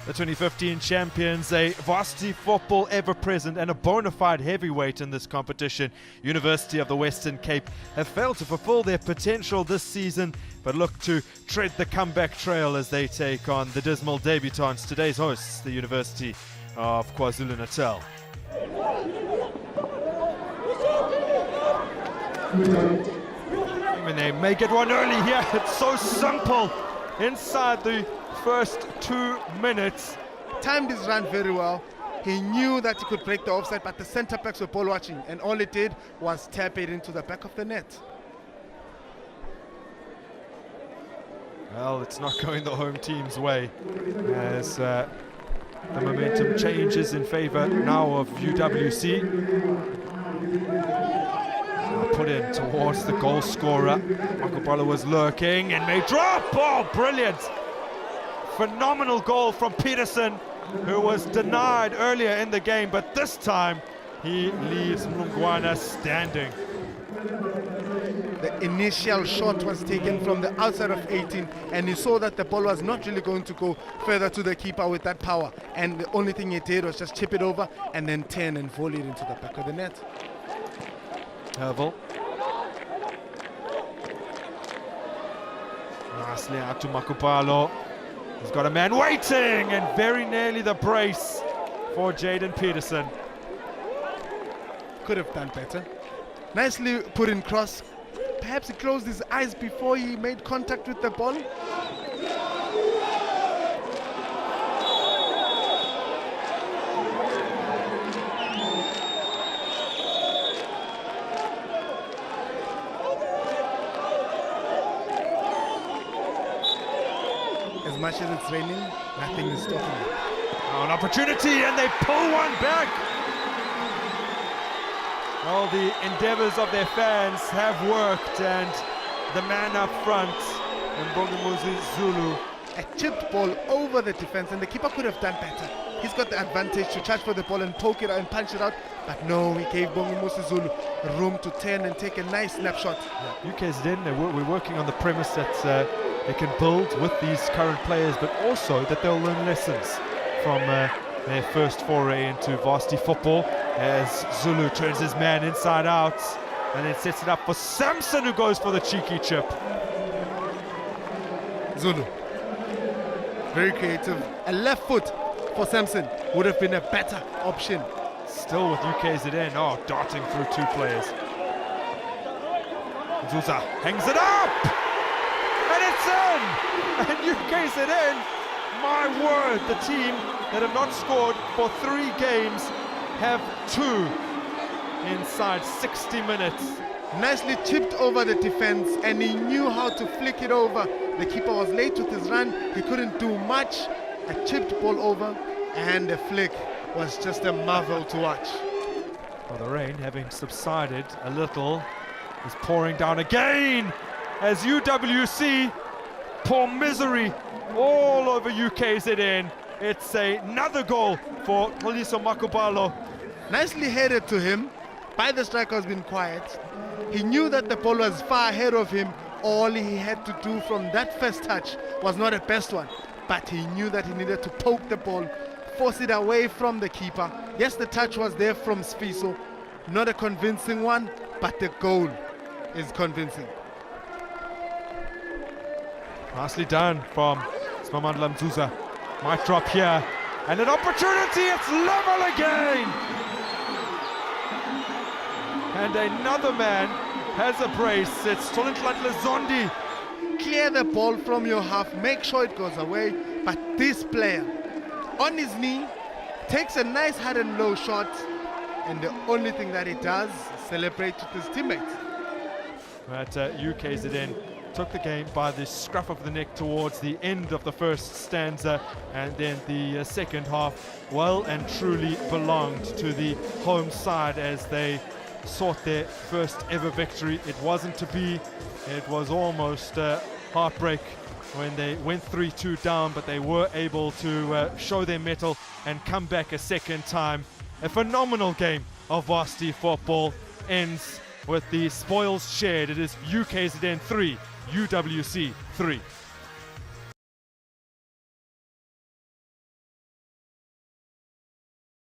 The 2015 champions, a varsity football ever-present and a bona fide heavyweight in this competition, University of the Western Cape, have failed to fulfill their potential this season, but look to tread the comeback trail as they take on the dismal debutants, today's hosts, the University of KwaZulu-Natal. And they may get one early here. It's so simple inside the first 2 minutes. Timed his run very well. He knew that he could break the offside, but the centre backs were ball watching, and all it did was tap it into the back of the net. Well, it's not going the home team's way as the momentum changes in favour now of UWC. Put in towards the goal scorer. Makubalo was lurking and may drop. Oh, brilliant! Phenomenal goal from Peterson, who was denied earlier in the game, but this time he leaves Mlungwana standing. The initial shot was taken from the outside of 18, and he saw that the ball was not really going to go further to the keeper with that power, and the only thing he did was just chip it over and then turn and volley it into the back of the net. Hervel. Nicely out to Makubalo. He's got a man waiting, and very nearly the brace for Jaden Peterson. Could have done better. Nicely put in cross. Perhaps he closed his eyes before he made contact with the ball. As much as it's raining, nothing is stopping it. Oh, an opportunity, and they pull one back. All the endeavours of their fans have worked, and the man up front, Mbongimuzi Zulu. A chipped ball over the defense, and the keeper could have done better. He's got the advantage to charge for the ball and poke it out and punch it out, but no, he gave Mbongimuzi Zulu room to turn and take a nice snapshot. Yeah, UKZN, we're working on the premise that they can build with these current players, but also that they'll learn lessons from their first foray into varsity football, as Zulu turns his man inside out and then sets it up for Samson, who goes for the cheeky chip. Zulu, very creative. A left foot for Samson would have been a better option. Still with UKZN, oh, darting through two players. Zuza hangs it up! And it's in! And UKZN, my word, the team that have not scored for 3 games have 2 inside 60 minutes. Nicely chipped over the defense, and he knew how to flick it over. The keeper was late with his run, he couldn't do much. A chipped ball over, and the flick was just a marvel to watch. Well, the rain, having subsided a little, is pouring down again as UWC pour misery all over UKZN. It's another goal for Xoliso Makubalo. Nicely headed to him by the striker, who's been quiet. He knew that the ball was far ahead of him. All he had to do from that first touch was not the best one, but he knew that he needed to poke the ball, force it away from the keeper. Yes, the touch was there from Sfiso, not a convincing one, but the goal is convincing. Nicely done from Smamandla Mzuza. Might drop here, and an opportunity, it's level again! And another man has a brace, it's Tolentlatle Zondi. Clear the ball from your half, make sure it goes away, but this player, on his knee, takes a nice hard and low shot, and the only thing that he does is celebrate with his teammates. But UKZN took the game by the scruff of the neck towards the end of the first stanza, and then the second half well and truly belonged to the home side as they sought their first ever victory. It wasn't to be. It was almost heartbreak when they went 3-2 down, but they were able to show their mettle and come back a second time. A phenomenal game of varsity football ends with the spoils shared. It is UKZN 3, UWC 3.